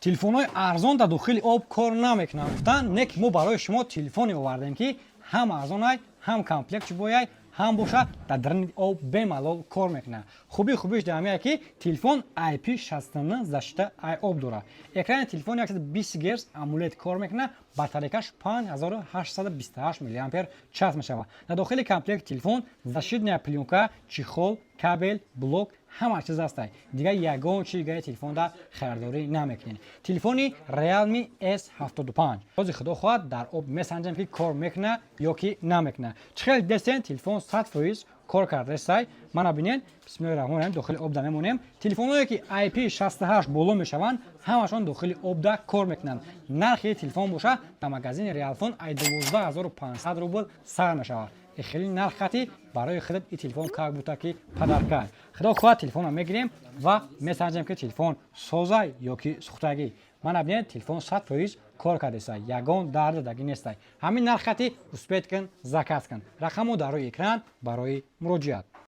телефонҳои арзон дар дохили об кор намекунанд. Гуфтанд нек мо барои шумо телефоне овардем ки ҳам арзон ай, ҳам комплект бой ай, ҳам боша дар даруни об бемалол кор мекунад. Хубиш дар ҳамин ки телефон IP69 защита ай об дорад. Экрани телефон 120 Гц AMOLED кор мекунад. Батарейкаш 5828 мА чарж мешавад. Дар дохили комплект телефон защитная пленка, чехол, кабел, блок ҳама чиз аст. Дигар ягон чиз дигари телефонда харидорӣ намекунед. Телефони Realme S75. Рози худо хоҳад дар об месанҷем ки кор мекунад ё ки намекунад. Чхел десен телефон 100% кор кардастай. Мана бинен бисмиллаҳир-раҳмонир-раҳим дохили об да мемонем. Телефонҳое ки IP68 боло мешаванд, ҳамашон дохили об да кор мекунанд. Нархи телефон боша дар магазини Realphone ай 12500 рубл сар мешавад. خیلی نرخ خطی برای خودت این تلفن کار بوده که پدر کرد. خدا خواهد تلفن رو میگیریم و میسنجیم که تلفن سوزای یا که سوختگی. من ابنیه تلفن 100% کار کرده است. یگان درد دگی نیست. همین نرخ خطی اسپیت کن، زکات کن. رقمو در روی اکران برای مراجعت.